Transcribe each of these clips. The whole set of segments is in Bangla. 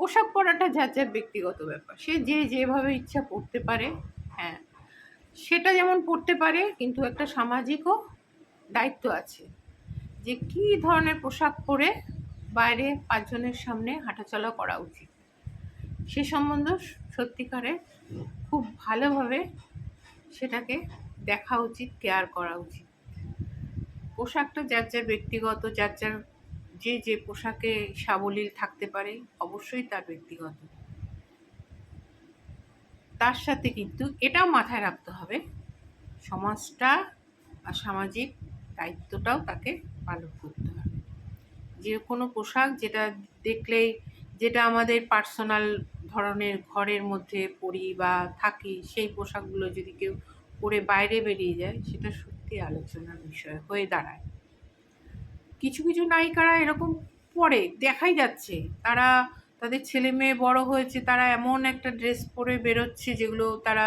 পোশাক পরাটা যার যার ব্যক্তিগত ব্যাপার, সে যে যেভাবে ইচ্ছা পড়তে পারে। হ্যাঁ, সেটা যেমন পড়তে পারে, কিন্তু একটা সামাজিকও দায়িত্ব আছে যে কী ধরনের পোশাক পরে বাইরে পাঁচজনের সামনে হাঁটাচলা করা উচিত, সে সম্বন্ধে সত্যিকারে খুব ভালোভাবে সেটাকে দেখা উচিত, কেয়ার করা উচিত। পোশাকটা যার যার ব্যক্তিগত, যার যার যে যে পোশাকে সাবলীল থাকতে পারে অবশ্যই তার ব্যক্তিগত। তার সাথে কিন্তু এটাও মাথায় রাখতে হবে, সমাজটা আর সামাজিক দায়িত্বটাও তাকে পালন করতে হবে। যে কোনো পোশাক যেটা দেখলেই, যেটা আমাদের পার্সোনাল ধরনের ঘরের মধ্যে পরি বা থাকি, সেই পোশাকগুলো যদি কেউ পরে বাইরে বেরিয়ে যায়, সেটা সত্যি আলোচনার বিষয় হয়ে দাঁড়ায়। কিছু কিছু নায়িকারা এরকম পরে দেখাই যাচ্ছে, তারা তাদের ছেলে মেয়ে বড় হয়েছে, তারা এমন একটা ড্রেস পরে বেরোচ্ছে যেগুলো তারা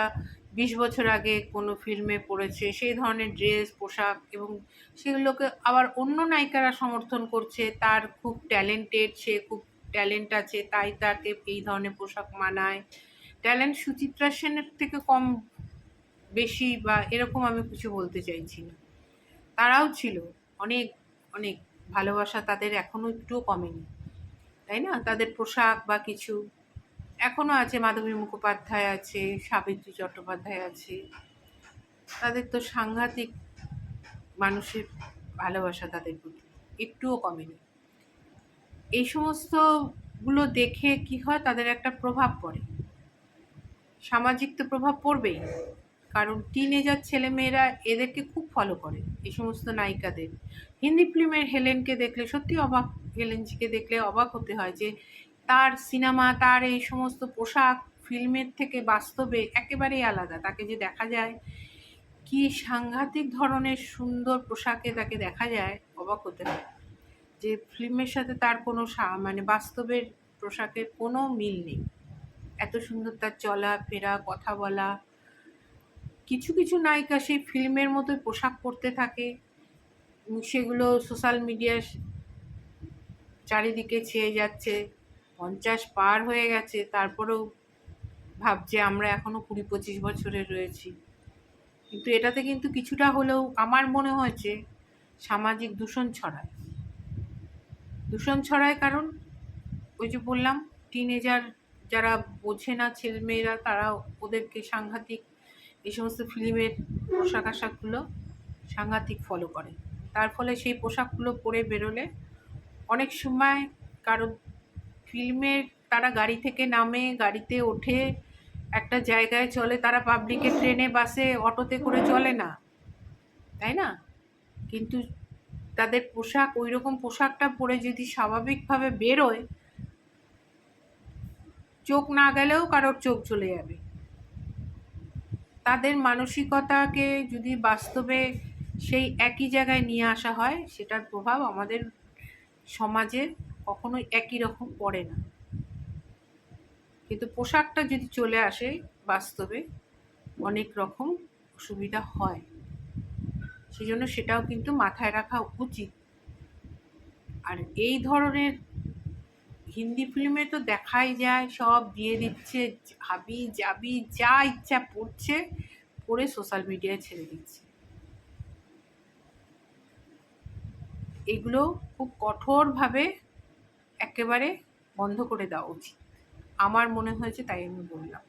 20 বছর আগে কোনো ফিল্মে পরেছে, সেই ধরনের ড্রেস পোশাক, এবং সেগুলোকে আবার অন্য নায়িকারা সমর্থন করছে। তার খুব ট্যালেন্টেড, সে খুব ট্যালেন্ট আছে, তাই তাকে এই ধরনের পোশাক মানায়। ট্যালেন্ট সুচিত্রা সেনের থেকে কম বেশি বা এরকম আমি কিছু বলতে চাইছি না, তারাও ছিল অনেক অনেক ভালোবাসা তাদের এখনো একটুও কমেনি, তাই না? তাদের পোশাক বা কিছু এখনো আছে, মাধবী মুখোপাধ্যায় আছে, সাবিত্রী চট্টোপাধ্যায় আছে, তাদের তো সাংঘাতিক মানুষের ভালোবাসা তাদের প্রতি একটুও কমেনি। এই সমস্তগুলো দেখে কি হয়, তাদের একটা প্রভাব পড়ে, সামাজিক তো প্রভাব পড়বেই, কারণ টিনেজার ছেলেমেয়েরা এদেরকে খুব ফলো করে, এই সমস্ত নায়িকাদের। হিন্দি ফিল্মের হেলেনকে দেখলে সত্যি অবাক, হেলেনজিকে দেখলে অবাক হতে হয় যে তার সিনেমা, তার এই সমস্ত পোশাক ফিল্মের থেকে বাস্তবে একেবারেই আলাদা। তাকে যে দেখা যায় কি সাংঘাতিক ধরনের সুন্দর পোশাকে তাকে দেখা যায়, অবাক হতে হয় যে ফিল্মের সাথে তার কোনো মানে বাস্তবের পোশাকের কোনো মিল নেই। এত সুন্দর তার চলা ফেরা, কথা বলা। কিছু কিছু নায়িকা সেই ফিল্মের মতোই পোশাক পরতে থাকে, সেগুলো সোশ্যাল মিডিয়ার চারিদিকে ছেয়ে যাচ্ছে। 50 পার হয়ে গেছে, তারপরেও ভাবছে আমরা এখনো 20-25 বছরের রয়েছি। কিন্তু এটাতে কিন্তু কিছুটা হলেও আমার মনে হয়েছে সামাজিক দূষণ ছড়ায়। দূষণ ছড়ায় কারণ ওই যে বললাম, টিনেজার যারা বোঝে না ছেলেমেয়েরা, তারা ওদেরকে সাংঘাতিক এই সমস্ত ফিল্মের পোশাক আশাকগুলো সাংঘাতিক ফলো করে। তার ফলে সেই পোশাকগুলো পরে বেরোলে অনেক সময় কারো ফিল্মের, তারা গাড়ি থেকে নামে, গাড়িতে ওঠে, একটা জায়গায় চলে, তারা পাবলিকে ট্রেনে বাসে অটোতে করে চলে না, তাই না? কিন্তু তাদের পোশাক, ওই রকম পোশাকটা পরে যদি স্বাভাবিকভাবে বেরোয়, চোখ না গেলেও কারোর চোখ চলে যাবে। তাদের মানসিকতাকে যদি বাস্তবে সেই একই জায়গায় নিয়ে আসা হয়, সেটার প্রভাব আমাদের সমাজে কখনোই একই রকম পড়ে না। কিন্তু পোশাকটা যদি চলে আসে বাস্তবে, অনেক রকম অসুবিধা হয়। সেই জন্য সেটাও কিন্তু মাথায় রাখা উচিত। আর এই ধরনের হিন্দি ফিল্মে তো দেখাই যায়, সব দিয়ে দিচ্ছে, হাবি জাবি যা ইচ্ছা পড়ছে, পড়ে সোশ্যাল মিডিয়ায় ছেড়ে দিচ্ছে। এগুলো খুব কঠোরভাবে একেবারে বন্ধ করে দেওয়া উচিত, আমার মনে হয়েছে, তাই আমি বললাম।